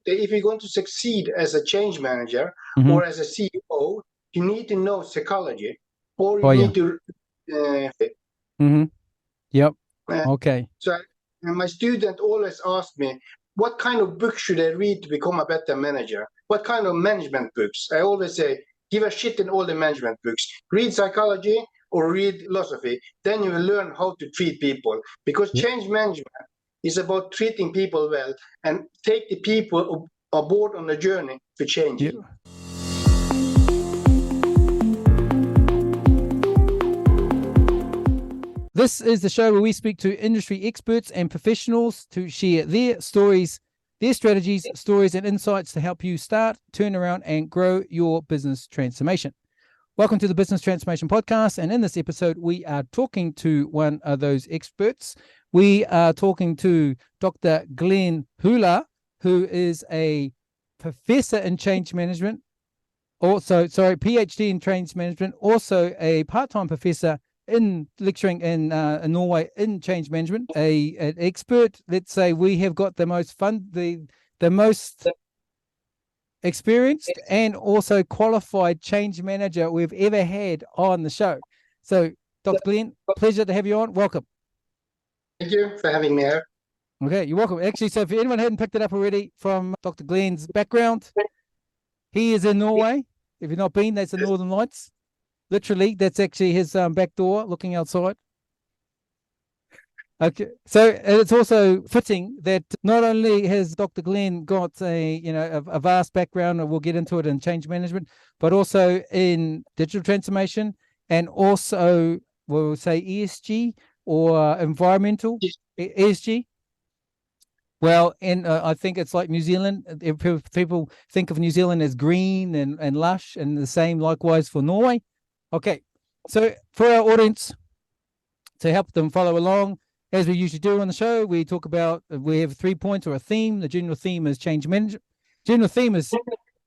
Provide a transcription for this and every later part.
that if you're going to succeed as a change manager or as a CEO, you need to know psychology, or you need to. Yep. Okay. So my student always asked me, what kind of book should I read to become a better manager? What kind of management books? I always say, give a shit in all the management books. Read psychology or read philosophy. Then you will learn how to treat people. Because change management is about treating people well and take the people aboard on the journey to change. Yep. This is the show where we speak to industry experts and professionals to share their stories, their strategies, stories, and insights to help you start, turn around, and grow your business transformation. Welcome to the Business Transformation Podcast. And in this episode, we are talking to one of those experts. We are talking to Dr. Glenn Hula, who is a professor in change management, PhD in change management, also a part-time professor in lecturing in Norway in change management, an expert. Let's say we have got the most the most experienced and also qualified change manager we've ever had on the show. So, Dr. Glenn, pleasure to have you on. Welcome. Thank you for having me here. Okay, you're welcome. Actually, so if anyone hadn't picked it up already from Dr. Glenn's background, he is in Norway. If you've not been, that's the Northern Lights. Literally, that's actually his back door looking outside. Okay, so it's also fitting that not only has Dr. Glenn got a vast background, and we'll get into it in change management, but also in digital transformation, and also we'll say ESG or environmental ESG. Well, and I think it's like New Zealand. People think of New Zealand as green and lush, and the same likewise for Norway. Okay, so for our audience, to help them follow along, as we usually do on the show, we talk about, we have 3 points or a theme. The general theme is change management. General theme is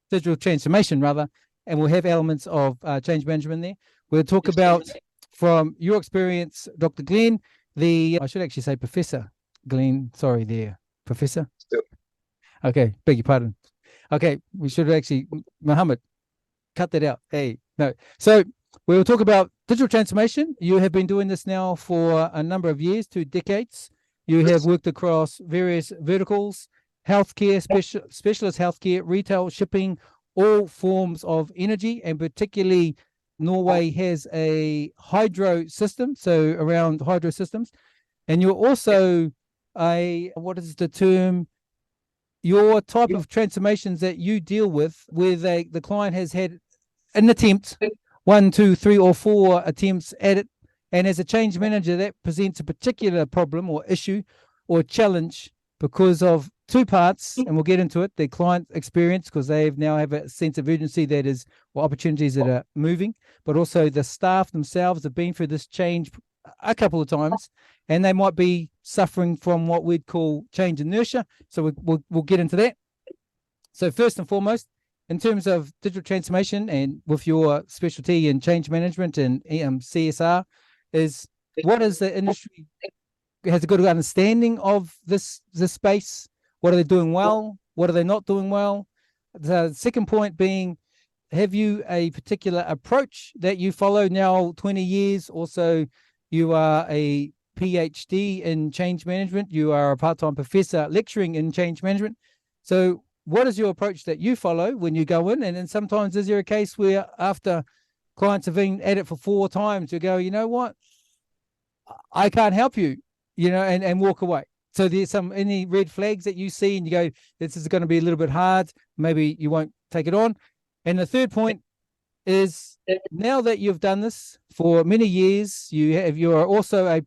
digital transformation, rather, and we'll have elements of change management there. We'll talk about, from your experience, Dr. Glenn, I should actually say Professor Glenn, sorry there, Professor. Okay, beg your pardon. Okay, we should actually, Muhammad, cut that out. Hey, no. So, we will talk about digital transformation. You have been doing this now for a number of years, 2 decades. You have worked across various verticals, healthcare, specialist healthcare, retail, shipping, all forms of energy, and particularly Norway has a hydro system, so around hydro systems. And you're also what is the term? Your type of transformations that you deal with, where the client has had an attempt, 1, 2, 3, or 4 attempts at it, and as a change manager, that presents a particular problem or issue or challenge because of 2 parts, and we'll get into it: the client experience, because they now have a sense of urgency that is, or opportunities that are moving, but also the staff themselves have been through this change a couple of times, and they might be suffering from what we'd call change inertia. So we'll get into that. So first and foremost, in terms of digital transformation and with your specialty in change management and CSR, is what is the industry, has a good understanding of this space? What are they doing well? What are they not doing well? The second point being, have you a particular approach that you follow now 20 years? Also, you are a PhD in change management. You are a part-time professor lecturing in change management. So what is your approach that you follow when you go in? And then sometimes is there a case where after clients have been at it for 4 times, you go, you know what, I can't help you, and walk away. So there's any red flags that you see and you go, this is going to be a little bit hard, maybe you won't take it on. And the third point is, now that you've done this for many years, you are also a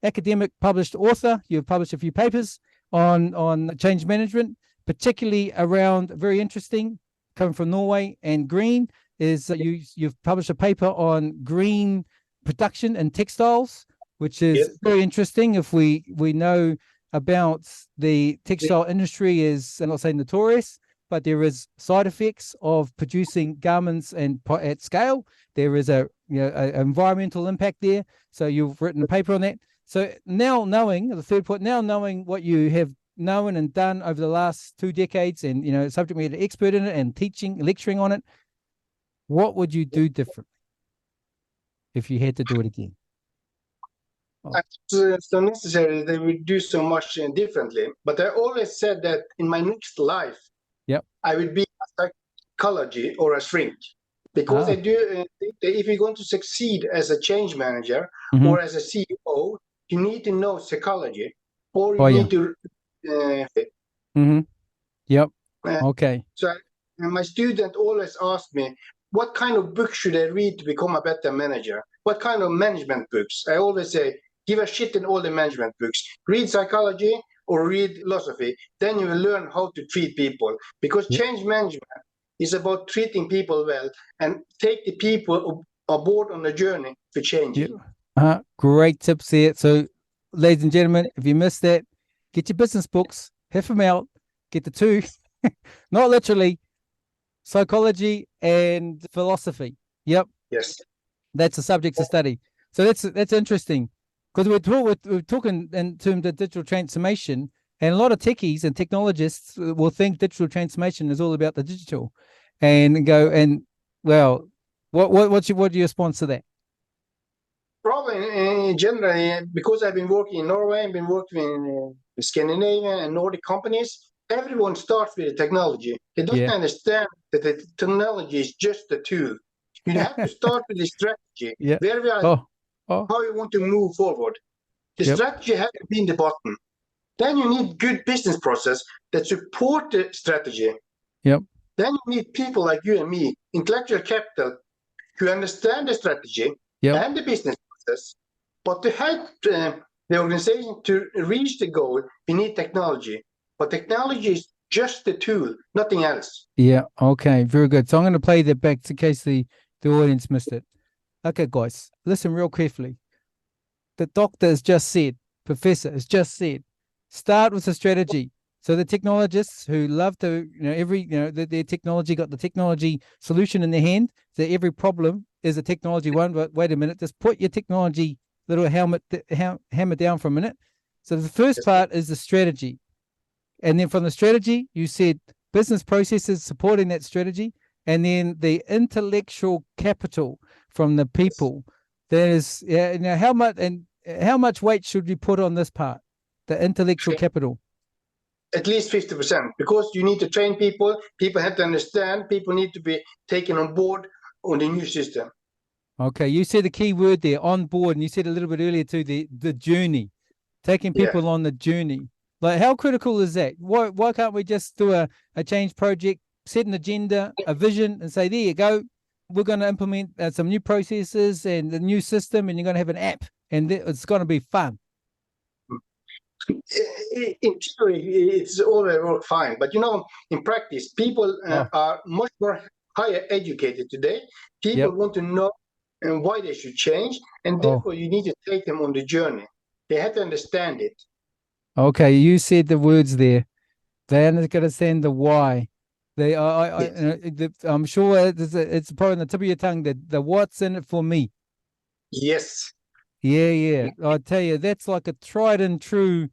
academic published author. You've published a few papers on change management, particularly around, very interesting, coming from Norway, and green is you've published a paper on green production and textiles, which is very interesting. If we know about the textile industry is, I'm not saying notorious, but there is side effects of producing garments and at scale. There is a environmental impact there. So you've written a paper on that. So now knowing the third point, now knowing what you have known and done over the last 2 decades, and subject matter expert in it and teaching, lecturing on it, what would you do differently if you had to do it again? It's not necessary that we do so much differently, but I always said that in my next life, I would be a psychology or a shrink, because I do think that if you're going to succeed as a change manager or as a CEO, you need to know psychology, or you need to. Okay. So my student always ask me, what kind of book should I read to become a better manager? What kind of management books? I always say, give a shit in all the management books. Read psychology or read philosophy. Then you will learn how to treat people. Because change management is about treating people well and take the people aboard on the journey to change. Great tips there. So, ladies and gentlemen, if you missed that, get your business books, heft them out, get the two, not literally, psychology and philosophy. Yes. That's a subject to study. So that's interesting, because we're talking in terms of digital transformation, and a lot of techies and technologists will think digital transformation is all about the digital, and go and well, what's your response to that? Probably generally, because I've been working in Norway, I've been working in Scandinavian and Nordic companies. Everyone starts with the technology. They don't understand that the technology is just a tool. You have to start with the strategy. Where we are, how you want to move forward. The strategy has to be in the bottom. Then you need good business process that support the strategy. Then you need people like you and me, intellectual capital, who understand the strategy and the business process. But to help the organization to reach the goal, we need technology. But technology is just the tool, nothing else. Okay, very good. So I'm going to play that back in case the audience missed it. Okay, guys, listen real carefully. The doctor has just said, professor has just said, start with a strategy. So the technologists who love to, their technology got the technology solution in their hand. So every problem is a technology one. But wait a minute, just put your technology little hammer down for a minute. So the first part is the strategy. And then from the strategy, you said business processes supporting that strategy, and then the intellectual capital from the people. That is, how much weight should we put on this part, the intellectual capital? At least 50%, because you need to train people. People have to understand. People need to be taken on board on the new system. Okay, you said the key word there, on board, and you said a little bit earlier too, the journey, taking people on the journey. Like, how critical is that? Why can't we just do a change project, set an agenda, a vision, and say, there you go, we're going to implement some new processes and the new system, and you're going to have an app, and it's going to be fun. In theory, it's all work fine, but in practice, people are much more higher educated today. People want to know why they should change, and therefore you need to take them on the journey. They have to understand it. Okay, you said the words there. They understand the why. I'm sure it's probably on the tip of your tongue, the what's in it for me. Yes. Yeah. I tell you, that's like a tried and true.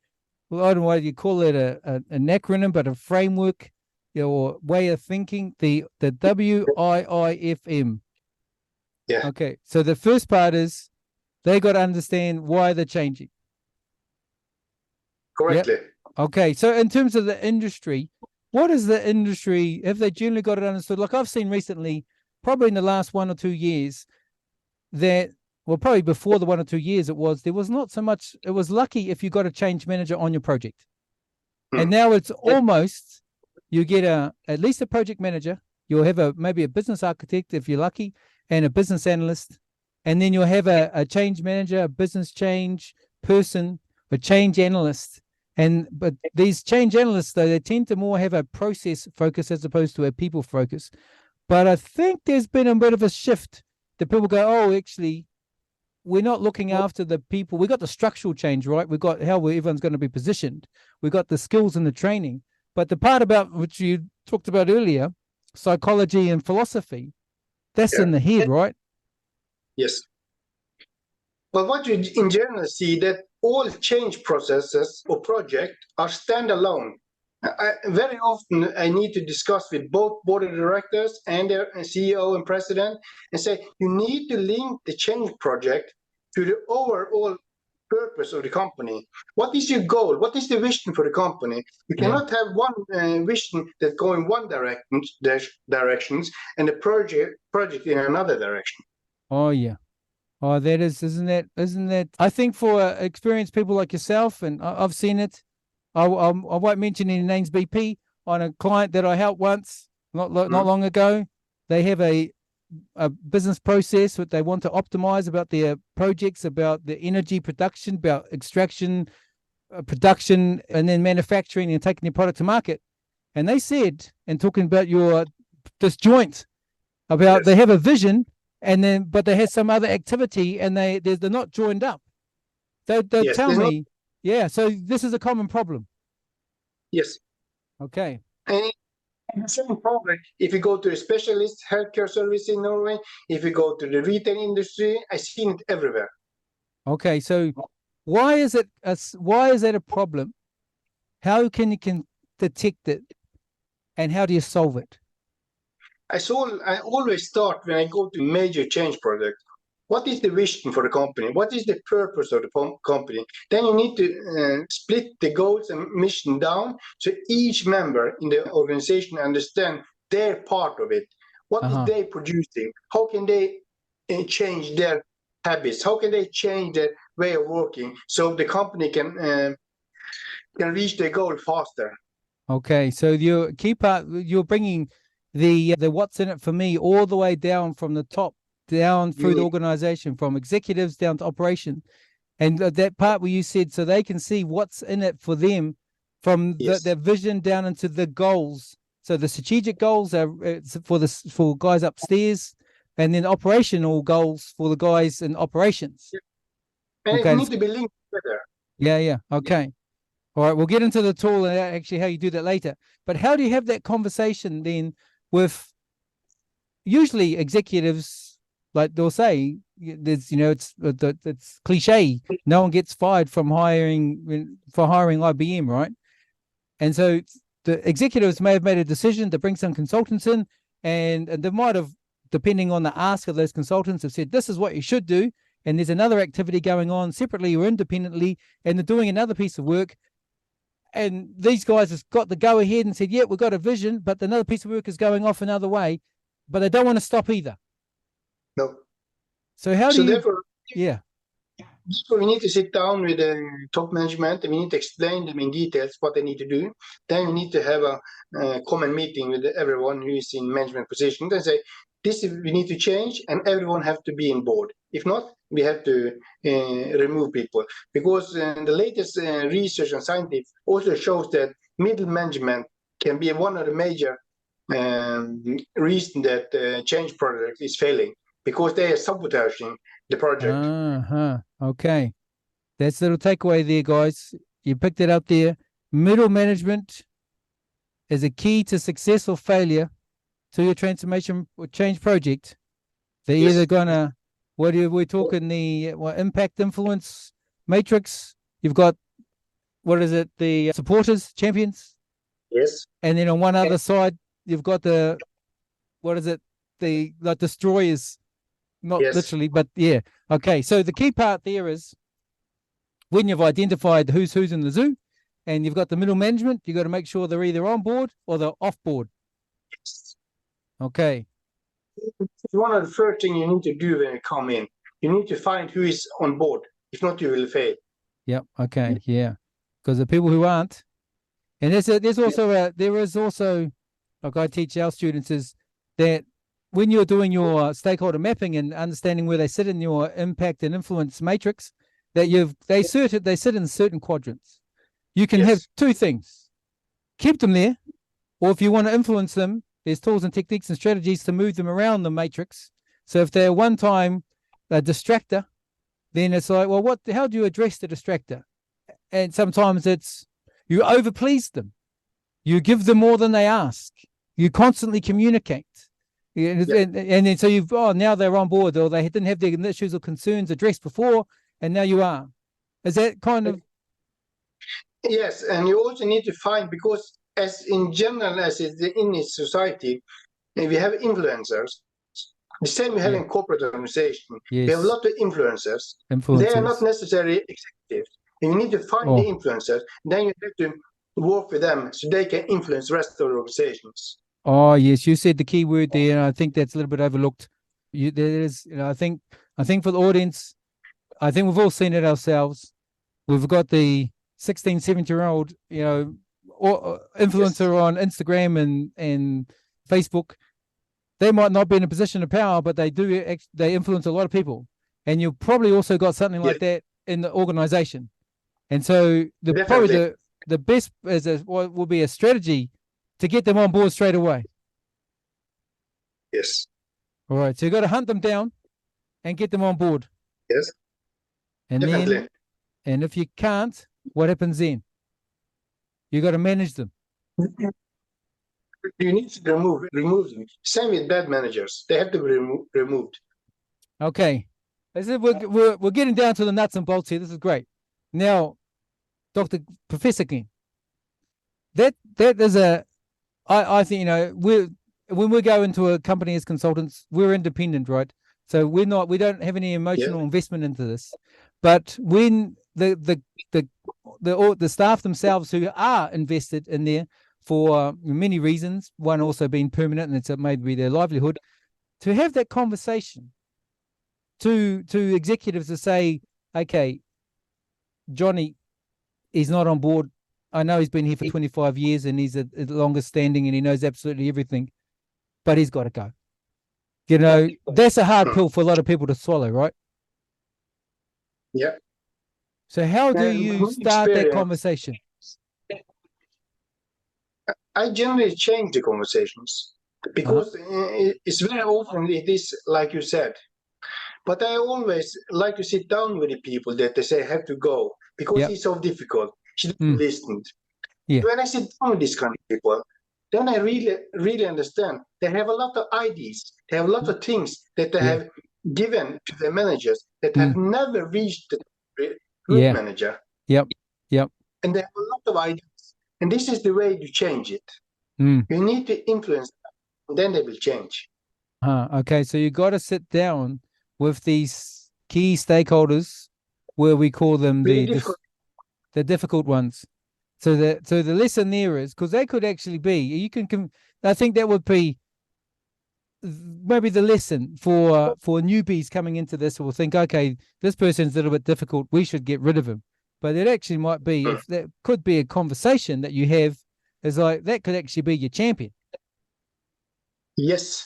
Well, I don't know what you call it, an acronym, but a framework, or way of thinking. The WIIFM. Yeah. Okay, so the first part is they got to understand why they're changing. Correctly. Okay, so in terms of the industry, what is the industry? Have they generally got it understood? Like I've seen recently, probably in the last 1 or 2 years, that, well, probably before the 1 or 2 years, there was not so much. It was lucky if you got a change manager on your project. And now it's almost, you get at least a project manager, you'll have maybe a business architect if you're lucky, and a business analyst, and then you'll have a change manager, a business change person, a change analyst. But these change analysts, though, they tend to more have a process focus as opposed to a people focus. But I think there's been a bit of a shift that people go, oh, actually, we're not looking after the people. We got the structural change, right? We've got how everyone's going to be positioned. We got the skills and the training. But the part about which you talked about earlier, psychology and philosophy, that's in the head, right? Yes. But what you in general see that all change processes or projects are standalone. Very often I need to discuss with both board of directors and their CEO and president and say, you need to link the change project to the overall purpose of the company. What is your goal? What is the vision for the company? You cannot have one vision that go in one directions and the project in another direction. Oh yeah. Oh, that is, isn't that? I think for experienced people like yourself, and I've seen it. I won't mention any names, BP, on a client that I helped once, not long ago. They have a business process that they want to optimize about their projects, about the energy production, about extraction, production, and then manufacturing and taking their product to market. And they said, and talking about this joint, about they have a vision, and then but they have some other activity, and they're not joined up. They'll tell me, so this is a common problem. Yes. Okay. And the same problem if you go to a specialist healthcare service in Norway, if you go to the retail industry, I've seen it everywhere. Okay, so why is that a problem? How can you detect it, and how do you solve it? I always start when I go to major change project. What is the vision for the company? What is the purpose of the company? Then you need to split the goals and mission down so each member in the organization understand their part of it. What is they producing? How can they change their habits? How can they change their way of working so the company can reach their goal faster? Okay, so your key part, you're bringing the what's in it for me all the way down from the top down through the organization, from executives down to operation, and that part where you said so they can see what's in it for them from their vision down into the goals. So the strategic goals are for guys upstairs, and then operational goals for the guys in operations. And it needs to be linked together. Yeah. Okay. All right, we'll get into the tool and actually how you do that later. But how do you have that conversation then with usually executives? Like they'll say, there's, it's cliche. No one gets fired from hiring IBM, right? And so the executives may have made a decision to bring some consultants in, and they might have, depending on the ask of those consultants, have said, this is what you should do. And there's another activity going on separately or independently, and they're doing another piece of work. And these guys have got the go ahead and said, yeah, we've got a vision, but another piece of work is going off another way, but they don't want to stop either. No. So how do you? Therefore, we need to sit down with the top management, and we need to explain them in details what they need to do. Then we need to have a common meeting with everyone who is in management position and say, we need to change, and everyone have to be on board. If not, we have to remove people, because the latest research and scientific also shows that middle management can be one of the major reasons that change project is failing, because they are sabotaging the project. Okay. That's a little takeaway there, guys. You picked it up there. Middle management is a key to success or failure to your transformation or change project. They're either gonna, we're talking the impact influence matrix. You've got, the supporters, champions. Yes. And then on one other side, you've got the destroyers. Not literally, but yeah. Okay, so the key part there is when you've identified who's in the zoo, and you've got the middle management, you've got to make sure they're either on board or they're off board. Yes. Okay. It's one of the first things you need to do when you come in. You need to find who is on board. If not, you will fail. Yep. Okay. Yeah. Because the people who aren't, and there is also, like I teach our students, is that when you're doing your stakeholder mapping and understanding where they sit in your impact and influence matrix, that they sit in certain quadrants. You can have two things: keep them there, or if you want to influence them, there's tools and techniques and strategies to move them around the matrix. So if they're one time a distractor, then it's like, well, how do you address the distractor? And sometimes it's you overplease them, you give them more than they ask, you constantly communicate. And then so now they're on board, or they didn't have their issues or concerns addressed before, and now you are. Is that kind of Yes, and you also need to find, because as in general as it's in this society, we have influencers. The same we have Yeah. in corporate organization. We have a yes lot of influencers. They are not influencers? necessarily executives. And you need to find the Oh, influencers. Then you have to work with them so they can influence the rest of the organizations. oh yes, you said the key word there, and I think that's a little bit overlooked. There is, I think for the audience, I think we've all seen it ourselves. We've got the 16, 17-year-old, Yes. influencer on Instagram and Facebook. They might not be in a position of power, but they influence a lot of people. And you've probably also got something Yes. like that in the organization. And so probably Definitely. the best will be a strategy to get them on board straight away. Yes. All right. So you've got to hunt them down and get them on board. Yes. And Definitely. and if you can't, what happens then? You got to manage them. You need to remove them. Same with bad managers. They have to be removed. Okay. We're getting down to the nuts and bolts here. This is great. Now, Dr. Professor King, that is I think, when we go into a company as consultants, we're independent, right? So we don't have any emotional investment into this. But when the staff themselves who are invested in there for many reasons, one also being permanent, and it's maybe their livelihood, to have that conversation to executives to say, okay, Johnny, he's not on board. I know he's been here for 25 years and he's the longest standing and he knows absolutely everything, but he's got to go. That's a hard pill for a lot of people to swallow, right? Yeah. So how do And you my start that experience, conversation? I generally change the conversations because it's very often it is like you said. But I always like to sit down with the people that they say have to go because Yep. it's so difficult. She doesn't Mm. listen. Yeah. When I sit down with these kind of people, then I really understand. They have a lot of ideas. They have a lot of things that they Yeah. have given to the managers that have Mm. never reached the group Yeah. manager. Yep. Yep. And they have a lot of ideas. And this is the way you change it. Mm. You need to influence them, and then they will change. Okay. So you got to sit down with these key stakeholders, where we call them Very the difficult. difficult ones. So the lesson there is, because they could actually be, I think that would be maybe the lesson for newbies coming into this will think, okay, this person's a little bit difficult, we should get rid of him. But it actually might be, if that could be a conversation that you have, is like that could actually be your champion. Yes.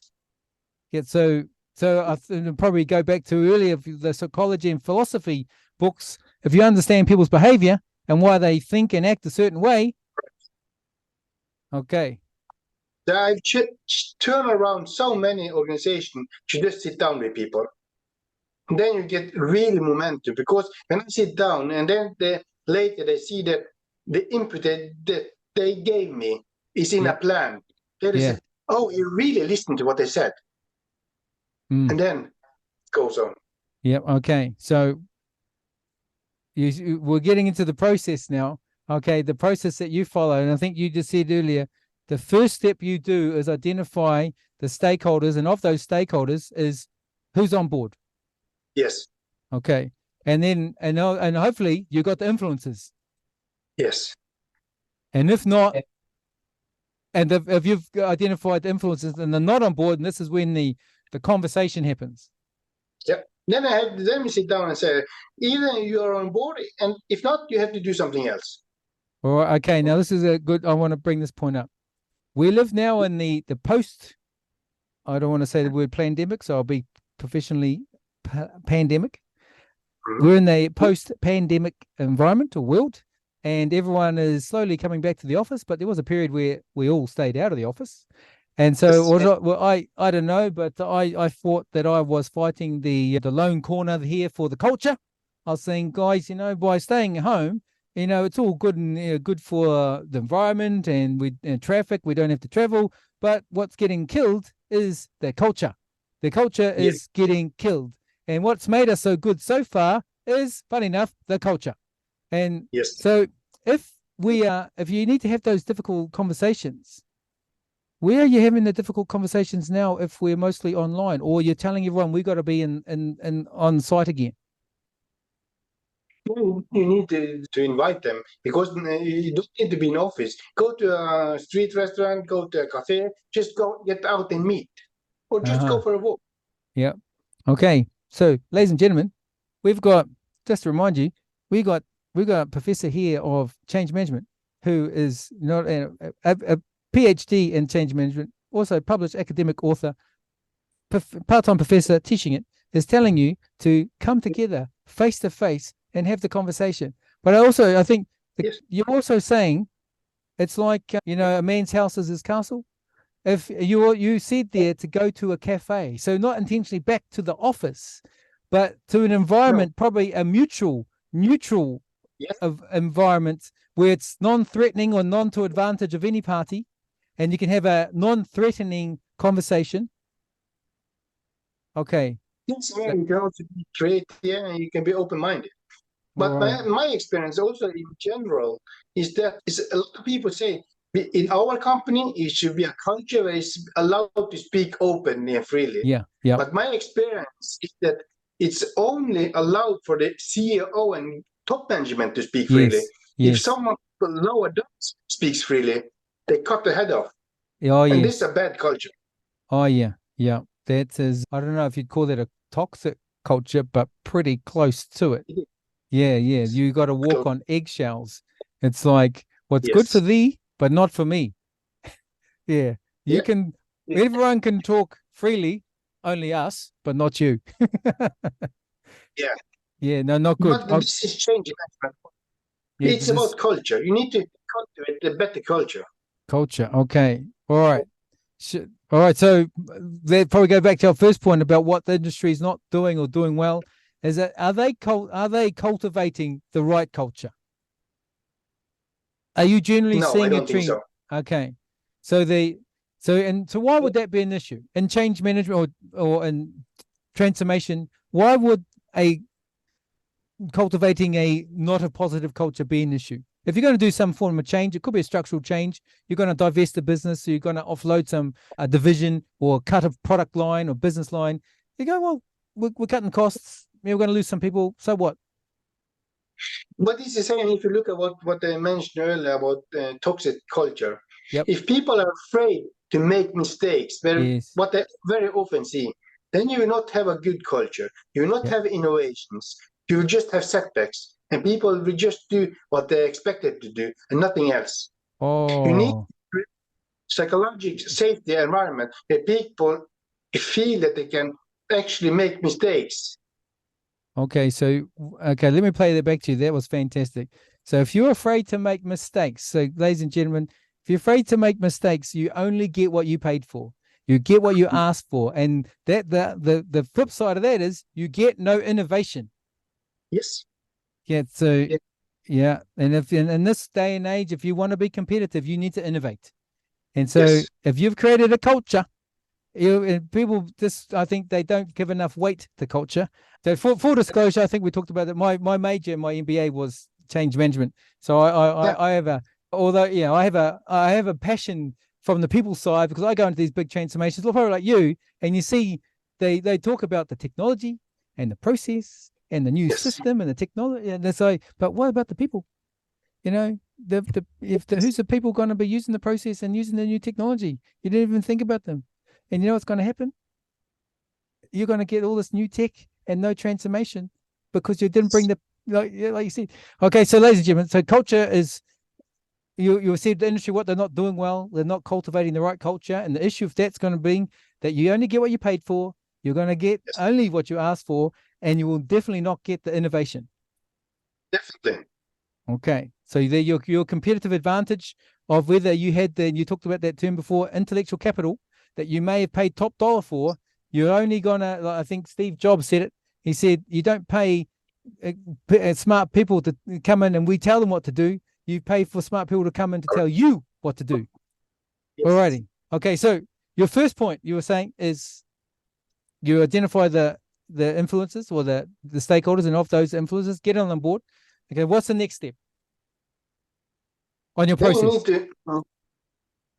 Yeah. So I probably go back to earlier the psychology and philosophy books. If you understand people's behavior and why they think and act a certain way, okay. I've turned around so many organizations to just sit down with people. And then you get really momentum because when I sit down and then later they see that the input that they gave me is in a plan. They say, oh, you really listened to what they said. And then it goes on. Yep. Okay. So we're getting into the process now. Okay. The process that you follow. And I think you just said earlier, the first step you do is identify the stakeholders. And of those stakeholders is who's on board. Yes. Okay. And then, and hopefully you got the influencers. Yes. And if not, and if you've identified the influencers and they're not on board, and this is when the conversation happens. Yep. Then we sit down and say, either you are on board, and if not, you have to do something else. All right. Okay. Now this is I want to bring this point up. We live now in the post, I don't want to say the word pandemic, so I'll be professionally pandemic. Mm-hmm. We're in the post-pandemic environment or world, and everyone is slowly coming back to the office, but there was a period where we all stayed out of the office. And so I don't know, but I thought that I was fighting the lone corner here for the culture. I was saying, guys, by staying at home, it's all good and good for the environment and traffic. We don't have to travel. But what's getting killed is the culture. The culture is getting killed. And what's made us so good so far is, funny enough, the culture. And Yes. so if you need to have those difficult conversations, where are you having the difficult conversations now if we're mostly online, or you're telling everyone we got to be in on site again? You need to invite them, because you don't need to be in office. Go to a street restaurant, go to a cafe, just go get out and meet, or just go for a walk. Yeah. Okay. So, ladies and gentlemen, we've got, just to remind you, we got a professor here of change management who is not a PhD in change management, also published academic author, part-time professor teaching it, is telling you to come together face to face and have the conversation. But I think Yes. you're also saying it's like a man's house is his castle. If you said there to go to a cafe, so not intentionally back to the office, but to an environment, probably a neutral Yes. of environment where it's non-threatening or non to advantage of any party, and you can have a non-threatening conversation. Okay. Yes, yeah, you can also be creative, yeah, and you can be open-minded. But my experience also in general is that a lot of people say in our company it should be a culture where it's allowed to speak openly and freely. Yeah. Yeah. But my experience is that it's only allowed for the CEO and top management to speak freely. If someone lower down speaks freely, they cut the head off. Oh, and this is a bad culture. Oh, yeah. Yeah. That is, I don't know if you'd call that a toxic culture, but pretty close to it. Yeah. Yeah. You got to walk on eggshells. It's like, what's good for thee, but not for me. Yeah. Everyone can talk freely, only us, but not you. Yeah. Yeah. No, not good. But this is changing. Yeah, it's about culture. You need to cultivate a better culture. Culture. Okay. All right. All right. So that probably go back to our first point about what the industry is not doing or doing well. Is that are they cultivating the right culture? Are you generally seeing I don't a trend? think so. Okay. So why would that be an issue in change management or in transformation? Why would cultivating a not a positive culture be an issue? If you're going to do some form of change, it could be a structural change. You're going to divest the business, so you're going to offload some division or cut a product line or business line. You go, well, we're cutting costs. We're going to lose some people. So what? But this is saying, if you look at what I mentioned earlier about toxic culture, if people are afraid to make mistakes, what I very often see, then you will not have a good culture. You will not have innovations. You will just have setbacks. And people will just do what they're expected to do and nothing else. Oh. You need psychological safety environment where people feel that they can actually make mistakes. Okay, let me play that back to you. That was fantastic. So if you're afraid to make mistakes, so ladies and gentlemen, if you're afraid to make mistakes, you only get what you paid for. You get what you asked for. And that the flip side of that is you get no innovation. Yes. Yeah. So and if in this day and age, if you want to be competitive, you need to innovate. And so if you've created a culture, people just, I think they don't give enough weight to culture. So full disclosure, I think we talked about that. My major in my MBA was change management. So I have I have a passion from the people side, because I go into these big transformations, probably like you, and you see they talk about the technology and the process and the new system and the technology, and it's like, but what about the people? Who's the people going to be using the process and using the new technology? You didn't even think about them. And you know what's going to happen? You're going to get all this new tech and no transformation because you didn't bring like you said. Okay, so ladies and gentlemen, so culture is, you said the industry, what they're not doing well, they're not cultivating the right culture. And the issue of that's going to be that you only get what you paid for, you're going to get only what you asked for, and you will definitely not get the innovation. Definitely. Okay, so your competitive advantage of whether you had you talked about that term before, intellectual capital, that you may have paid top dollar for, you're only gonna, like I think Steve Jobs said it. He said, you don't pay smart people to come in and we tell them what to do. You pay for smart people to come in to tell you what to do. Alrighty. Okay, so your first point you were saying is you identify the influencers or the stakeholders, and of those influencers, get on board. Okay, what's the next step on your Then you process? need to,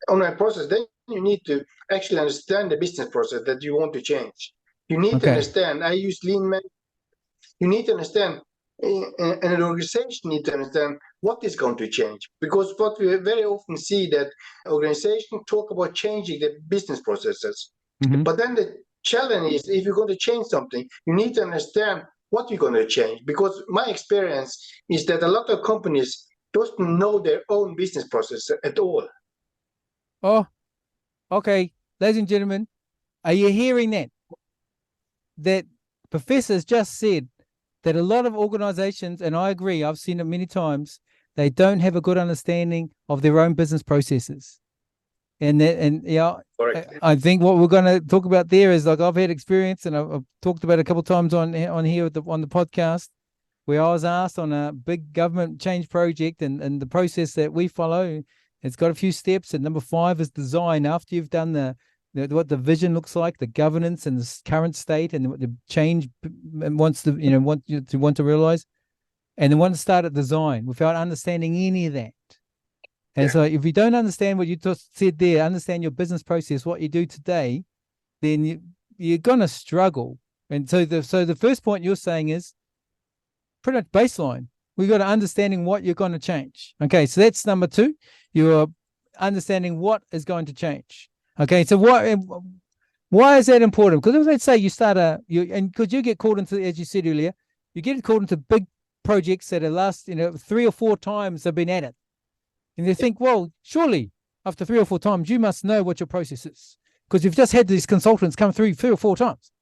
on a process, then you need to actually understand the business process that you want to change. You need to Okay. understand, I use lean management. You need to understand, and an organization need to understand what is going to change. Because what we very often see that organizations talk about changing the business processes. Mhm. But then the challenge is, if you're going to change something, you need to understand what you're going to change. Because my experience is that a lot of companies don't know their own business process at all. Oh, okay. Ladies and gentlemen, are you hearing that? That professors just said that a lot of organizations, and I agree, I've seen it many times, they don't have a good understanding of their own business processes. And I think what we're going to talk about there is, like, I've had experience, and I've talked about it a couple of times on here on the podcast, where I was asked on a big government change project, and the process that we follow, it's got a few steps. And number 5 is design. After you've done what the vision looks like, the governance and the current state, and what the change wants to want to realize, and then want to start at design without understanding any of that. And so if you don't understand what you just said there, understand your business process, what you do today, then you're going to struggle. And so the first point you're saying is pretty much baseline. We've got an understanding what you're going to change. Okay, so that's number 2. You're understanding what is going to change. Okay, so why is that important? Because let's say you start and because you get called into, as you said earlier, you get called into big projects that are last 3 or 4 times they've been at it. And they think, well, surely after 3 or 4 times, you must know what your process is, because you've just had these consultants come through 3 or 4 times.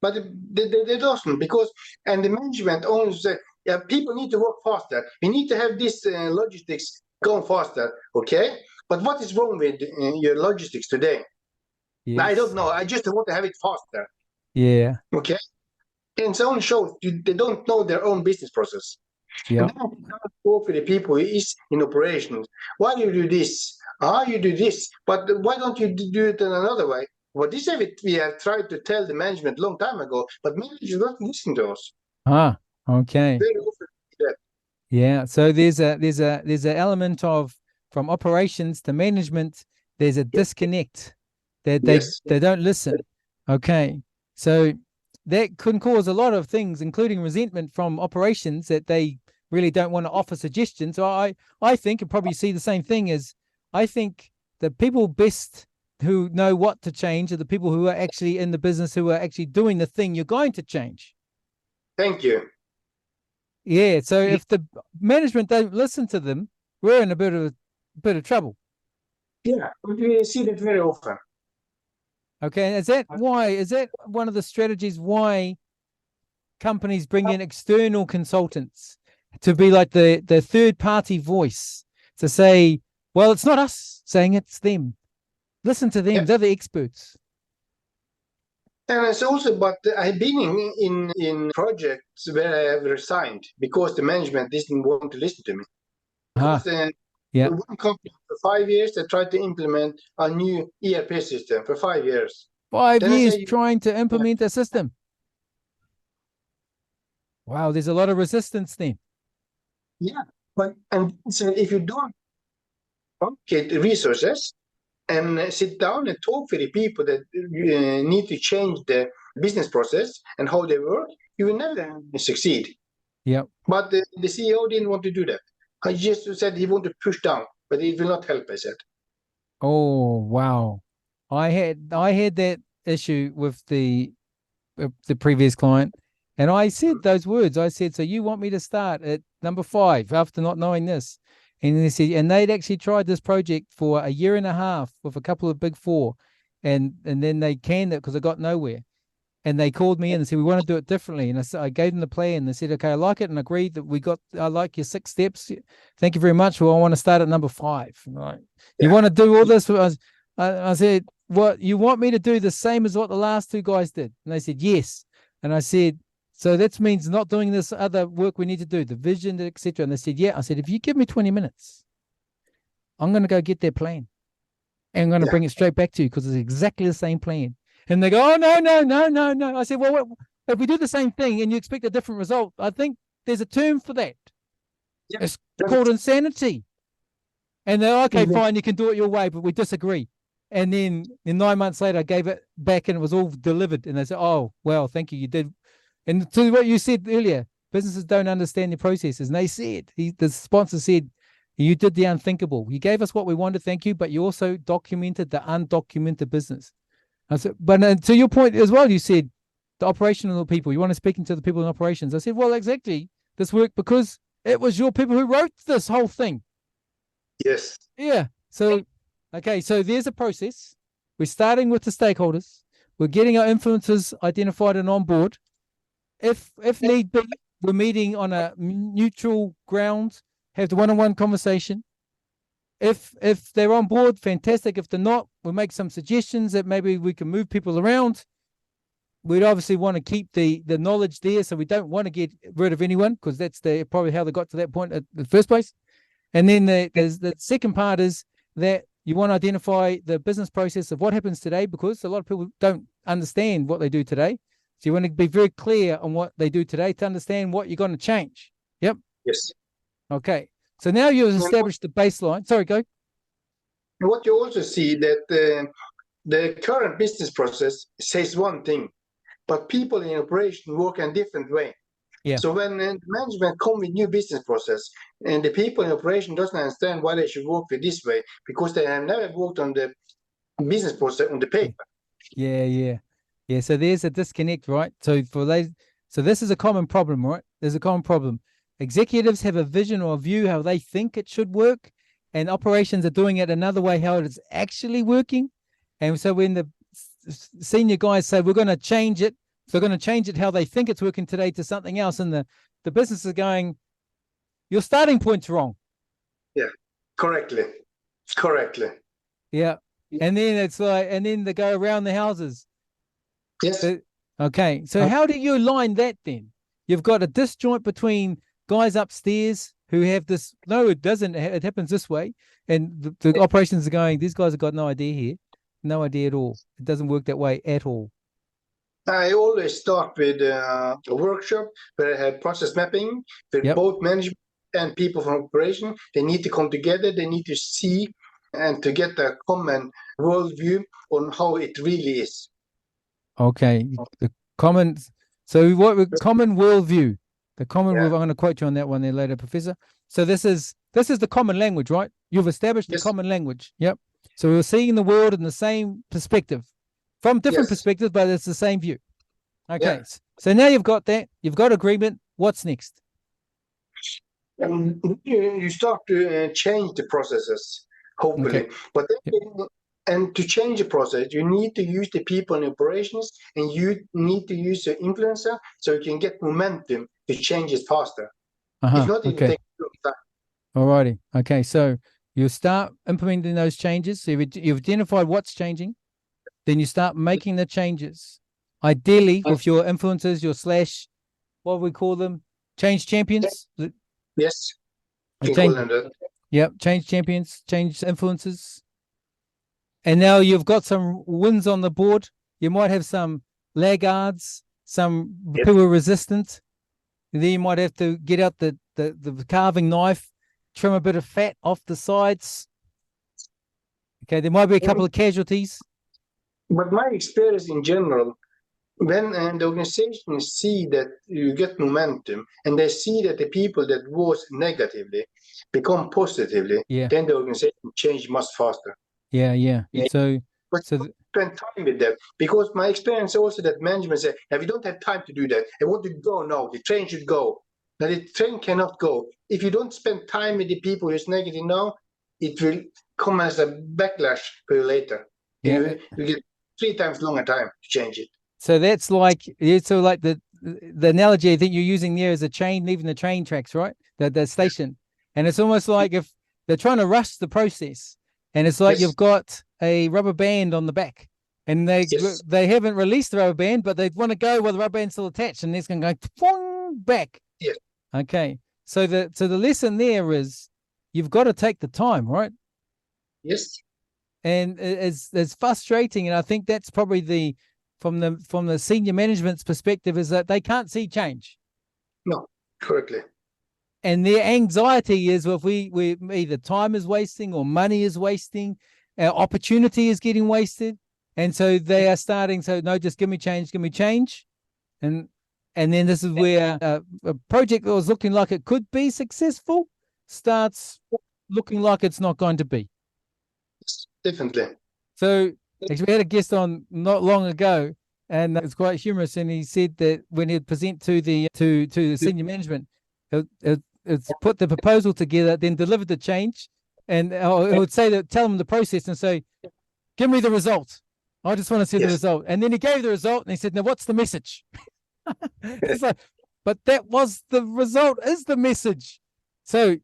But they don't, because, and the management only say, yeah, people need to work faster. We need to have this logistics going faster, okay? But what is wrong with your logistics today? Yes. I don't know. I just want to have it faster. Yeah. Okay. And it only shows they don't know their own business process. Yeah. And then I talk with the people who is in operations. Why do you do this? You do this, but why don't you do it in another way? Well, this is what we have tried to tell the management a long time ago, but managers don't listen to us. Okay. Very often that. Yeah. So there's an element of, from operations to management, there's a disconnect that they don't listen. Okay. So that can cause a lot of things, including resentment from operations, that they really don't want to offer suggestions. So I think, and probably see the same thing, as I think the people best who know what to change are the people who are actually in the business, who are actually doing the thing you're going to change. Thank you. Yeah. So if the management don't listen to them, we're in a bit of trouble. Yeah, we see that very often. Okay. Is that one of the strategies why companies bring in external consultants to be like the third party voice, to say, well, it's not us saying it, it's them. Listen to them. Yeah. They're the experts. And it's also, but I've been in projects where I have resigned because the management didn't want to listen to me. Because one company for 5 years, they tried to implement a new ERP system for 5 years. 5 years trying to implement a system. Wow, there's a lot of resistance then. Yeah, but and so if you don't get the resources and sit down and talk with the people that need to change the business process and how they work, you will never succeed. Yeah. But the CEO didn't want to do that. He just said he wanted to push down, but it will not help, I said. Oh, wow. I had that issue with the previous client, and I said those words. I said, so you want me to start at number 5 after not knowing this? And they said, and they'd actually tried this project for a year and a half with a couple of big 4, and then they canned it because it got nowhere. And they called me in and said, we want to do it differently. And I gave them the plan. They said, okay, I like it, and agreed that I like your 6 steps. Thank you very much. Well, I want to start at number 5. Like, you want to do all this? I said, what, you want me to do the same as what the last 2 guys did? And they said, yes. And I said, so that means not doing this other work we need to do, the vision, etc. And they said, yeah. I said, if you give me 20 minutes, I'm going to go get their plan. And I'm going to bring it straight back to you, because it's exactly the same plan. And they go, oh, no. I said, well, if we do the same thing and you expect a different result, I think there's a term for that. Yeah. It's called insanity. And they're okay, Mhm. fine, you can do it your way, but we disagree. And then 9 months later, I gave it back and it was all delivered. And they said, oh, well, thank you, you did. And to what you said earlier, businesses don't understand their processes. And they said, the sponsor said, you did the unthinkable. You gave us what we wanted, thank you, but you also documented the undocumented business. I said, but to your point as well, you said the operational people, you want to speak to the people in operations. I said, well, exactly. This worked because it was your people who wrote this whole thing. Yes. Yeah. So, okay. So there's a process. We're starting with the stakeholders. We're getting our influencers identified and on board. If need be, we're meeting on a neutral ground, have the one-on-one conversation. If they're on board, fantastic. If they're not, we'll make some suggestions that maybe we can move people around. We'd obviously want to keep the knowledge there, so we don't want to get rid of anyone, because that's probably how they got to that point in the first place. And then the second part is that you want to identify the business process of what happens today, because a lot of people don't understand what they do today. So you want to be very clear on what they do today to understand what you're going to change. Yep. Yes. Okay. So now you've established the baseline. Sorry, go. And what you also see that the current business process says one thing, but people in operation work in a different way. Yeah. So when management come with new business process and the people in operation doesn't understand why they should work with this way, because they have never worked on the business process on the paper. Yeah. So there's a disconnect, right? So this is a common problem, right? There's a common problem. Executives have a vision or a view how they think it should work, and operations are doing it another way how it's actually working. And so when the senior guys say we're going to change it, they're going to change it how they think it's working today to something else, and the business is going, your starting point's wrong. Yeah, correctly. Yeah. And then it's like, and then they go around the houses. Yes. Okay. So how do you align that then? You've got a disjoint between guys upstairs who have this, no, it doesn't, it happens this way. And the operations are going, these guys have got no idea here. No idea at all. It doesn't work that way at all. I always start with a workshop where I have process mapping with both management and people from operation. They need to come together. They need to see and to get a common worldview on how it really is. Okay. Common worldview. The common world. I'm going to quote you on that one there later, Professor. So this is the common language, right? You've established the common language. Yep. So we're seeing the world in the same perspective, from different perspectives, but it's the same view. Okay. Yeah. So now you've got that. You've got agreement. What's next? You start to change the processes, hopefully. Okay. But then, and to change the process, you need to use the people in operations, and you need to use the influencer so you can get momentum to change it faster. If not, it will take a long time. All righty. Okay. So you start implementing those changes. So you've identified what's changing. Then you start making the changes. Ideally, with your influencers, your what do we call them? Change champions? Yes. Change champions, change influencers. And now you've got some wins on the board. You might have some laggards, some people who are resistant. And then you might have to get out the carving knife, trim a bit of fat off the sides. Okay, there might be a couple of casualties. But my experience in general, when the organizations see that you get momentum and they see that the people that was negatively become positively, then the organization change much faster. Yeah. So spend time with them, because my experience also that management say, we don't have time to do that. I want to go now. The train should go. Now the train cannot go. If you don't spend time with the people who's negative now, it will come as a backlash for you later. You get 3 times longer time to change it. So that's like, the analogy I think you're using there is a train leaving the train tracks, right? The station. And it's almost like if they're trying to rush the process, and it's like you've got a rubber band on the back, and they haven't released the rubber band, but they want to go while the rubber band's still attached, and it's going to go back. Yes. Okay. So the lesson there is you've got to take the time, right? Yes. And it's frustrating, and I think that's probably from the senior management's perspective is that they can't see change. No. Correctly. And their anxiety is, well, if we either time is wasting or money is wasting, our opportunity is getting wasted. And so they are starting, so no, just give me change. And then this is where a project that was looking like it could be successful starts looking like it's not going to be. Definitely. So actually, we had a guest on not long ago, and it's quite humorous. And he said that when he'd present to the senior management, it's put the proposal together, then delivered the change, and it would say that, tell them the process, and say, "Give me the result. I just want to see the result." And then he gave the result, and he said, "Now, what's the message?" It's like, but that was the result, is the message. So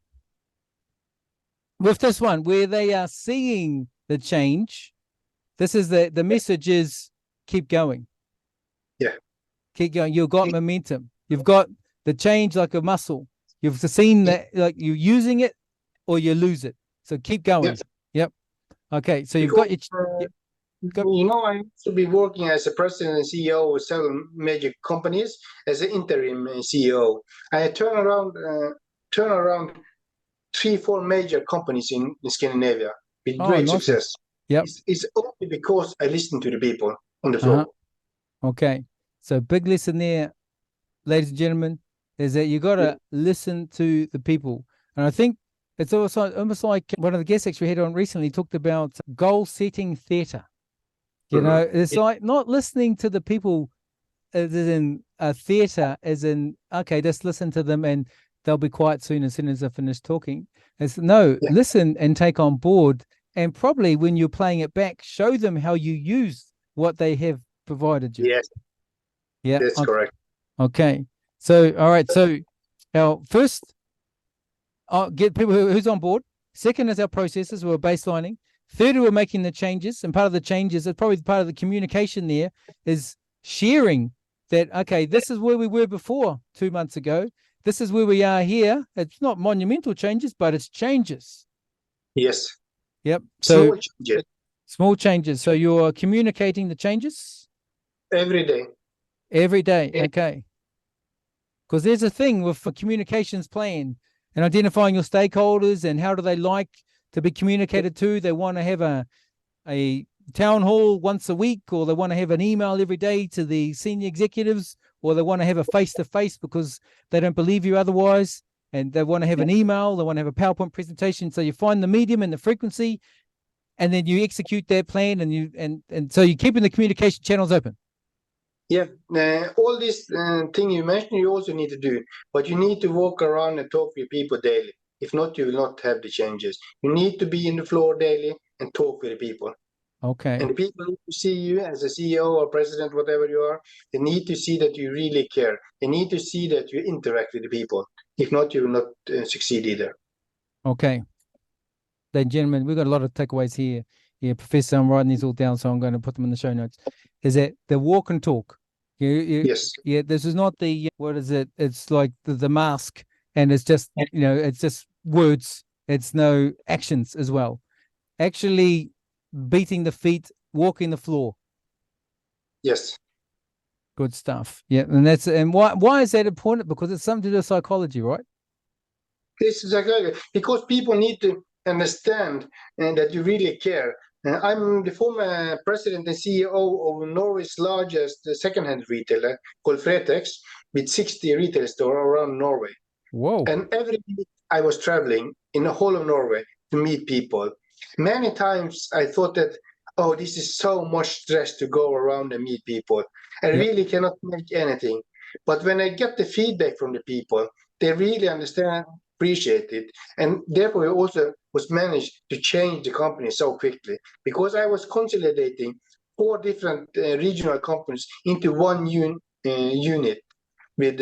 with this one, where they are seeing the change, this is the message is keep going. Yeah. Keep going. You've got momentum. You've got the change like a muscle. You've seen that, like, you're using it or you lose it. So keep going. Yep. Okay. So you've got your. I used to be working as a president and CEO of several major companies as an interim CEO. I turned around 3-4 major companies in Scandinavia with great success. Yep. It's only because I listened to the people on the floor. Okay. So big lesson there, ladies and gentlemen, is that you got to listen to the people. And I think it's also almost like one of the guests actually had on recently talked about goal-setting theatre. It's like not listening to the people as in a theatre, as in, okay, just listen to them and they'll be quiet soon as I finish talking. It's listen and take on board. And probably when you're playing it back, show them how you use what they have provided you. Yes. Yeah. That's correct. Okay. So, all right. So our first, I'll get people who's on board. Second is our processes. We're baselining. Third, we're making the changes. And part of the changes is probably part of the communication there is sharing that, okay, this is where we were before 2 months ago. This is where we are here. It's not monumental changes, but it's changes. Yes. Yep. So small changes. Small changes. So you're communicating the changes? Every day. Every day. Okay. Because there's a thing with a communications plan and identifying your stakeholders and how do they like to be communicated to. They want to have a town hall once a week, or they want to have an email every day to the senior executives, or they want to have a face-to-face because they don't believe you otherwise, and they want to have an email, they want to have a PowerPoint presentation. So you find the medium and the frequency, and then you execute that plan, and so you're keeping the communication channels open. Yeah, all this thing you mentioned, you also need to do, but you need to walk around and talk with people daily. If not, you will not have the changes. You need to be in the floor daily and talk with the people. Okay. And the people who see you as a CEO or president, whatever you are, they need to see that you really care. They need to see that you interact with the people. If not, you will not succeed either. Okay. Ladies and gentlemen, we've got a lot of takeaways here. Yeah, Professor, I'm writing these all down, so I'm going to put them in the show notes. Is that the walk and talk? Yes. Yeah, this is not the, what is it? It's like the mask, and it's just, it's just words. It's no actions as well. Actually beating the feet, walking the floor. Yes. Good stuff. Yeah, and why is that important? Because it's something to do with psychology, right? This is exactly because people need to understand that you really care. I'm the former president and CEO of Norway's largest second-hand retailer called Fretex, with 60 retail stores around Norway. Whoa. And every week I was traveling in the whole of Norway to meet people. Many times I thought that, oh, this is so much stress to go around and meet people. I really cannot make anything. But when I get the feedback from the people, they really understand, appreciate it. And therefore, I also was managed to change the company so quickly because I was consolidating 4 different regional companies into one unit with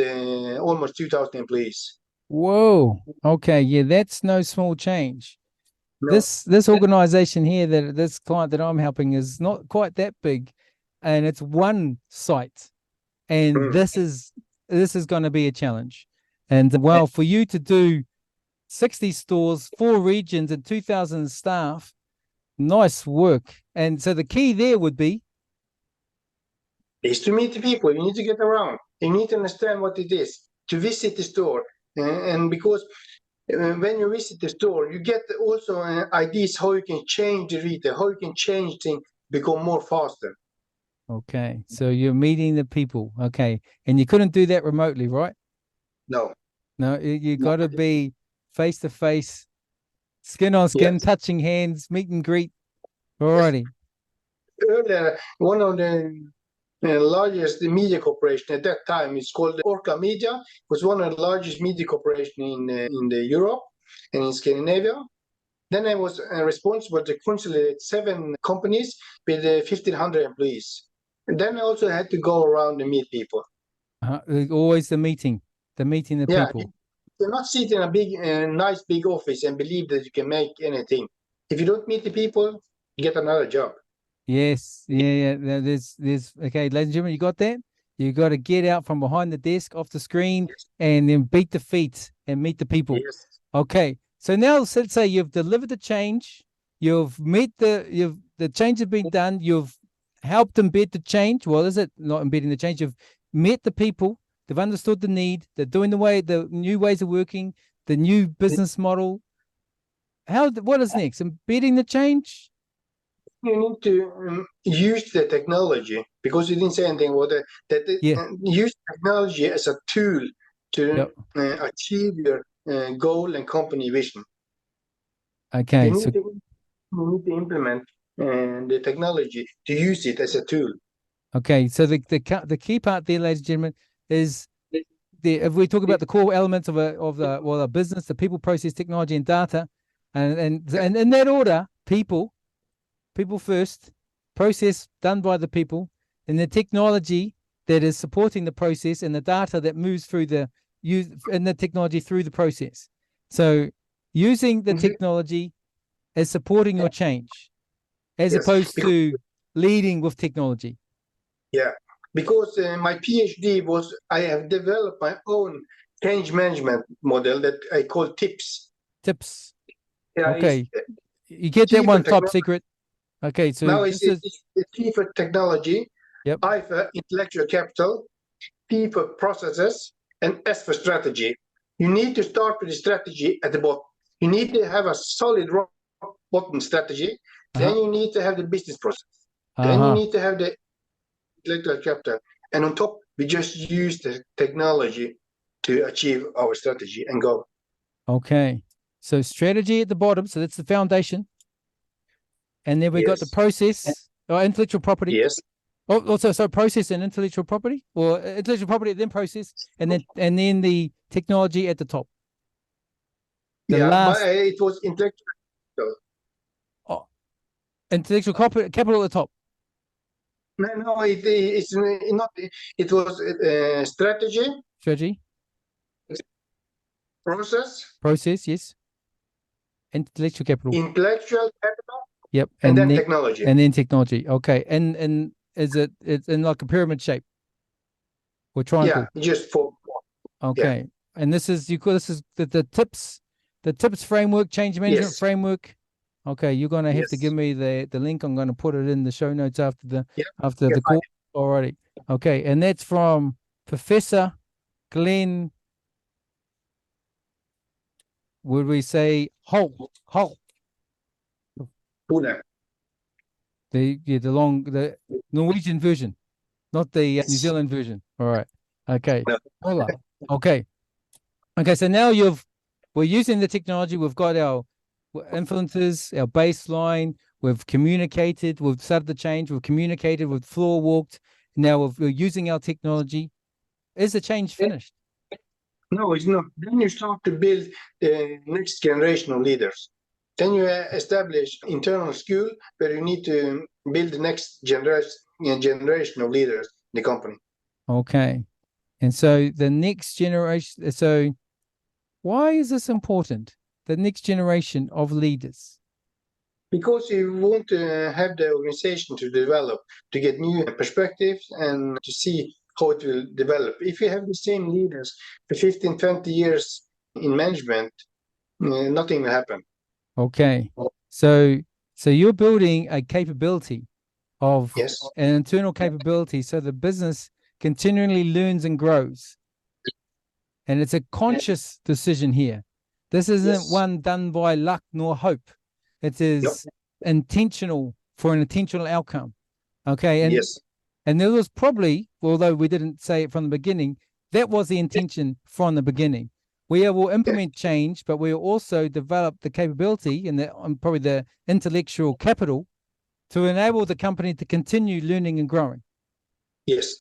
almost 2,000 employees. Whoa. Okay. Yeah, that's no small change. No. This organization here, that this client that I'm helping, is not quite that big, and it's one site, and this is going to be a challenge. And well, for you to do 60 stores, 4 regions, and 2,000 staff, nice work. And so the key there would be is to meet the people. You need to get around. You need to understand what it is. to visit the store, and because when you visit the store, you get also ideas how you can change the retail, how you can change things, become more faster. Okay. So you're meeting the people. Okay. And you couldn't do that remotely, right? No. No, you got to be face to face, skin on skin, Yes. touching hands, meet and greet. Yes. Alrighty. Earlier, one of the largest media corporation at that time is called Orca Media. It was one of the largest media corporation in the Europe and in Scandinavia. Then I was responsible to consolidate 7 companies with 1,500 employees. And then I also had to go around and meet people. Always the meeting the Yeah, people. you're not sitting in a big, nice big office and believe that you can make anything. If you don't meet the people, you get another job. Yes. Yeah. There's, okay, ladies and gentlemen, you got that? You got to get out from behind the desk, off the screen, Yes. and then beat the feet and meet the people. Yes. Okay. So now let's say you've delivered the change, you've met the change has been done, you've helped embed the change. Well, is it not embedding the change? You've met the people, they've understood the need, they're doing the new ways of working, the new business model. What is next? Embedding the change? You need to use the technology, because you didn't say anything about that. Yeah. Use technology as a tool to Yep. achieve your goal and company vision. Okay. You So need to implement the technology to use it as a tool. okay. So the key part there, ladies and gentlemen, is if we talk about the core elements of a business, the people, process, technology, and data, and in that order, people first, process done by the people, and the technology that is supporting the process, and the data that moves through the technology through the process. So using the technology as supporting your change, as opposed to leading with technology. Yeah, because my PhD was, I have developed my own change management model that I call TIPS. Tips. Yeah, Okay. You get that one top secret. Okay, so now it's T for technology, yep. I for intellectual capital, P for processes, and S for strategy. You need to start with the strategy at the bottom. You need to have a solid rock bottom strategy. Then you need to have the business process. Then you need to have the intellectual capital. And on top, we just use the technology to achieve our strategy and goal. Okay. So strategy at the bottom. So that's the foundation. And then we got the process or intellectual property. Yes. Oh, also, so process and intellectual property, or intellectual property, then process, and then the technology at the top. But it was intellectual capital. Oh, intellectual capital at the top. No, it's not. It was strategy, process, yes, intellectual capital, yep, and then technology, and then technology. Okay, and it's in like a pyramid shape or triangle? Yeah, just for. Okay, yeah. And this is the tips framework, change management framework. Okay, you're gonna have to give me the link. I'm gonna put it in the show notes after the call. Alrighty. Okay, and that's from Professor Glenn. Would we say Holt? The Norwegian version, not the New Zealand version. All right. Okay. Okay. Okay. So now we're using the technology. We've got our influencers, our baseline. We've communicated. We've started the change. We've communicated. We've floor walked. Now we're using our technology. Is the change finished? No, it's not. Then you start to build the next generation of leaders. Then you establish internal school where you need to build the next generation of leaders in the company. Okay. And so the next generation, so why is this important? The next generation of leaders? Because you want to have the organization to develop, to get new perspectives and to see how it will develop. If you have the same leaders for 15, 20 years in management, nothing will happen. Okay. So you're building a capability of an internal capability so the business continually learns and grows. And it's a conscious decision here. This isn't Yes. one done by luck nor hope. It is intentional for an intentional outcome. Okay. And Yes. and there was probably, although we didn't say it from the beginning, that was the intention from the beginning. We will implement change, but we'll also develop the capability and probably the intellectual capital to enable the company to continue learning and growing. Yes.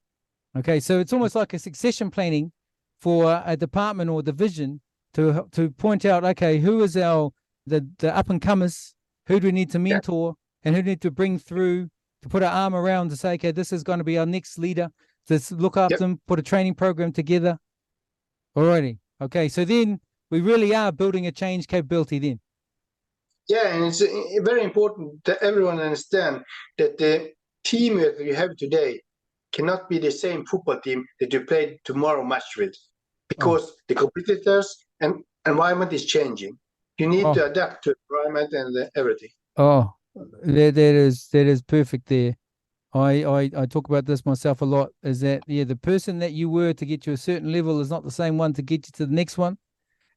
Okay, so it's almost like a succession planning for a department or division to point out, okay, who is the up and comers, who do we need to mentor, and who do we need to bring through to put our arm around to say, okay, this is going to be our next leader. Let's look after them, put a training program together. Alrighty. Okay, so then we really are building a change capability then. Yeah, and it's very important that everyone understand that the team that you have today cannot be the same football team that you play tomorrow match with, because the competitors and environment is changing. You need to adapt to the environment and everything. Oh, that is perfect there. I talk about this myself a lot, is that, the person that you were to get you a certain level is not the same one to get you to the next one.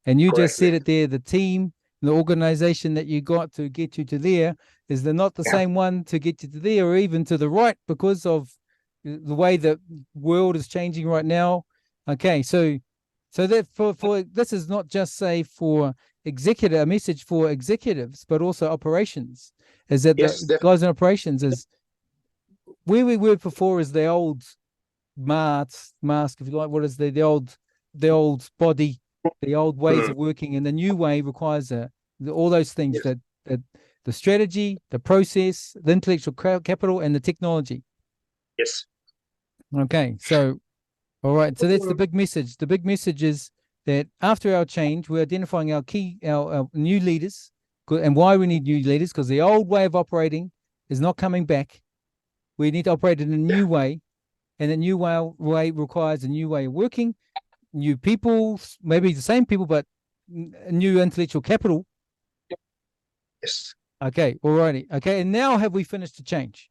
And you just said it there, the team, the organization that you got to get you to there is not the same one to get you to there or even to the right, because of the way the world is changing right now. Okay, so that for this is not just say for a message for executives, but also operations, is that the guys in operations is where we were before is the old mask, if you like. What is the old body, the old ways of working, and the new way requires all those things, that the strategy, the process, the intellectual capital, and the technology. Yes. Okay, so all right, so that's the big message. The big message is that after our change, we're identifying our new leaders, and why we need new leaders, because the old way of operating is not coming back. We need to operate in a new way, and a new way requires a new way of working, new people, maybe the same people, but new intellectual capital. Yes. Okay, alrighty. Okay, and now have we finished the change?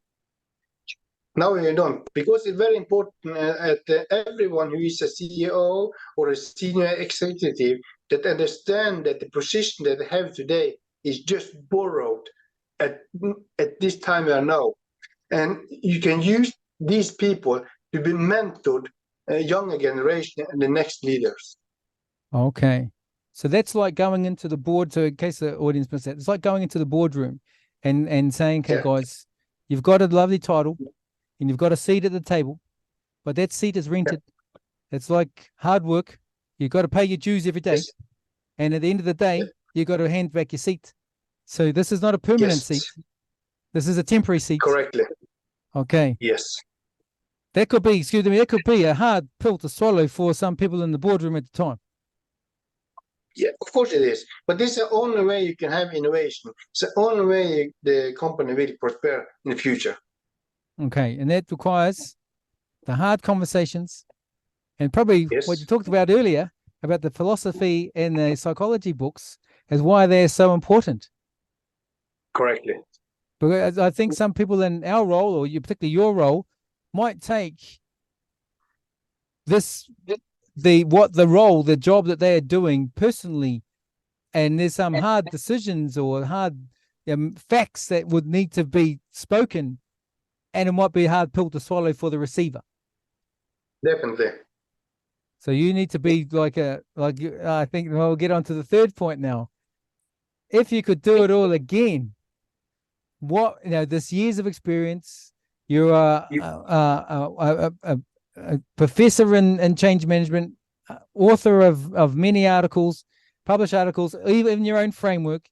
No, you don't, because it's very important that everyone who is a CEO or a senior executive that understand that the position that they have today is just borrowed at this time we are now. And you can use these people to be mentored a younger generation and the next leaders. Okay. So that's like going into the board. So in case the audience missed that, it's like going into the boardroom and saying, okay, guys, you've got a lovely title and you've got a seat at the table, but that seat is rented. It's like hard work. You've got to pay your dues every day. And at the end of the day, you've got to hand back your seat. So this is not a permanent seat. This is a temporary seat. Correctly. Okay. Yes. That could be a hard pill to swallow for some people in the boardroom at the time. Yeah, of course it is. But this is the only way you can have innovation. It's the only way the company will prosper in the future. Okay. And that requires the hard conversations and probably what you talked about earlier about the philosophy and the psychology books is why they're so important. Correctly. Because I think some people in our role, or particularly your role, might take the job that they are doing personally, and there's some hard decisions or hard facts that would need to be spoken, and it might be a hard pill to swallow for the receiver. Definitely. So you need to be I think we'll get on to the third point now. If you could do it all again, this years of experience, you're a professor in change management, author of many articles, published articles, even your own framework,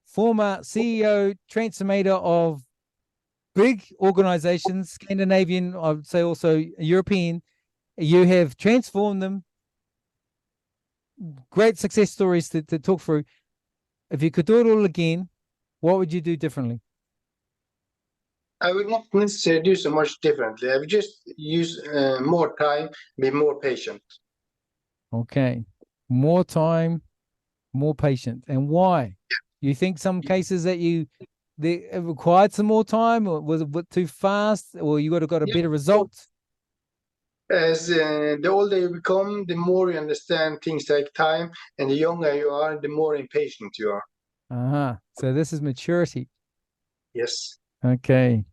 former CEO, transformator of big organizations, Scandinavian, I would say also European. You have transformed them. Great success stories to talk through. If you could do it all again, what would you do differently? I would not necessarily do so much differently. I would just use more time, be more patient. Okay. More time, more patient. And why? You think some cases that they required some more time, or was it a bit too fast, or you got a better result? As the older you become, the more you understand things take time, and the younger you are, the more impatient you are. So this is maturity. Yes. Okay.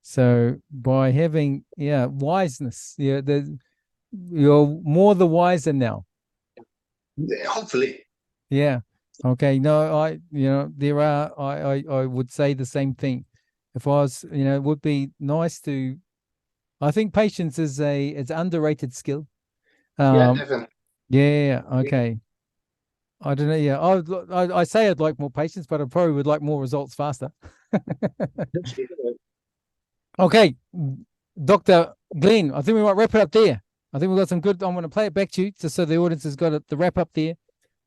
So by having, wiseness, you're more the wiser now. Hopefully. Yeah. Okay. No, I would say the same thing. If I was, it would be nice to, I think patience is it's an underrated skill. Yeah, Um, definitely. yeah. Okay. I don't know. Yeah. I say I'd like more patience, but I probably would like more results faster. Okay. Dr. Glenn, I think we might wrap it up there. I think we've got some good, I'm going to play it back to you just so the audience has got it, the wrap up there.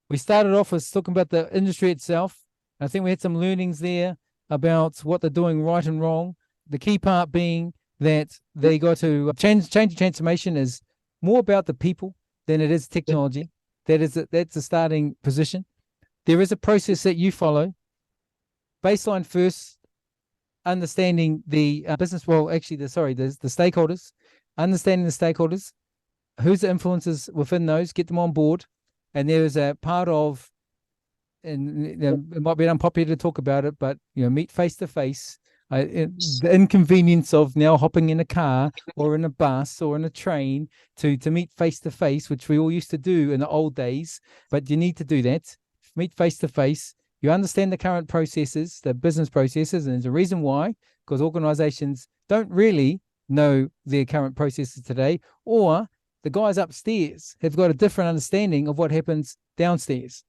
We started off with talking about the industry itself. I think we had some learnings there about what they're doing right and wrong. The key part being that they got to change the transformation is more about the people than it is technology. That's a starting position. There is a process that you follow. Baseline first, understanding the business. Well, actually, the stakeholders, understanding the stakeholders, who's the influencers within those, get them on board, and there is a part of, and it might be unpopular to talk about it, but meet face to face. The inconvenience of now hopping in a car or in a bus or in a train to meet face to face, which we all used to do in the old days, but you need to do that. Meet face to face. You understand the current processes, the business processes, and there's a reason why, because organizations don't really know their current processes today, or the guys upstairs have got a different understanding of what happens downstairs.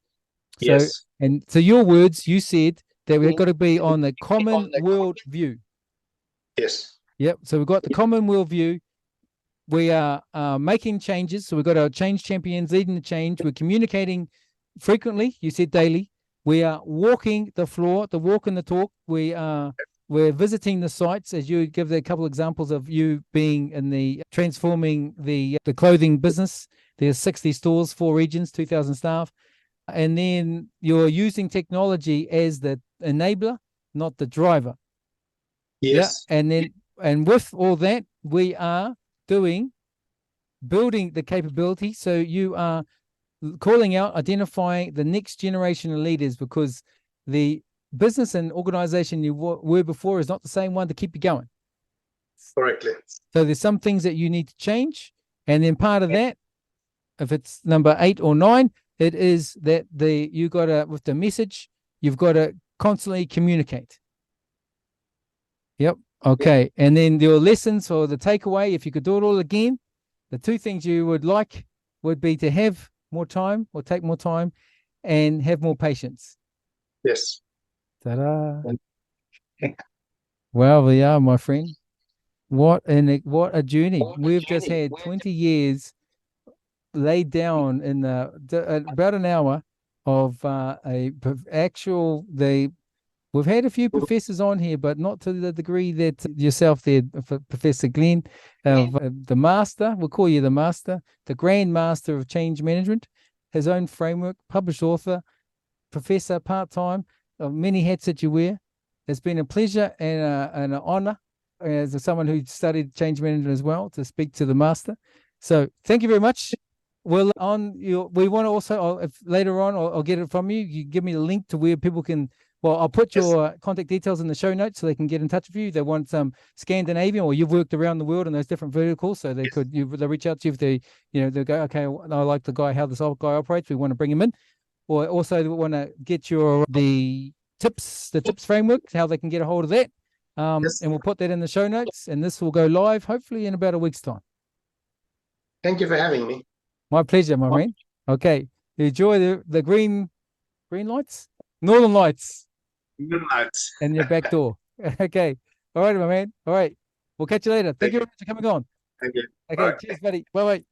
So, Yes. and to your words, you said that we've got to be on the common world view. Yes. Yep. So we've got the common world view. We are making changes. So we've got our change champions leading the change. We're communicating frequently. You said daily. We are walking the floor, the walk and the talk. We're visiting the sites, as you give a couple examples of you being in the transforming the clothing business. There's 60 stores, 4 regions, 2,000 staff. And then you're using technology as the enabler, not the driver. Yes. Yeah. And with all that, we are building the capability. So you are calling out, identifying the next generation of leaders, because the business and organization you were before is not the same one to keep you going. Correctly. So there's some things that you need to change. And then part of that, if it's number 8 or 9, it is that you got to, with the message, you've got to constantly communicate. Yep. Okay. And then your lessons or the takeaway, if you could do it all again, the 2 things you would like would be to have more time or take more time and have more patience. Yes. Ta-da. Well, we are, my friend. What a journey. We've just had 20 years laid down in about an hour of we've had a few professors on here, but not to the degree that yourself there, Professor Glenn, of the master. We'll call you the master, the grand master of change management, his own framework, published author, professor part-time, many hats that you wear. It's been a pleasure and an honor as someone who studied change management as well to speak to the master. So thank you very much. Well, we want to also, if later on, I'll get it from you. You give me the link to where people can. Well, I'll put your contact details in the show notes so they can get in touch with you. They want some Scandinavian, or you've worked around the world in those different verticals, so they they'll reach out to you if they go, okay, I like the guy, how this guy operates. We want to bring him in, or also they want to get the tips framework, how they can get a hold of that. And we'll put that in the show notes, and this will go live hopefully in about a week's time. Thank you for having me. My pleasure, my friend. Okay. Enjoy the green lights? Northern lights. Good night. And your back door. Okay. All right, my man. All right. We'll catch you later. Thank you very much for coming on. Thank you. Okay. Cheers, buddy. Bye-bye.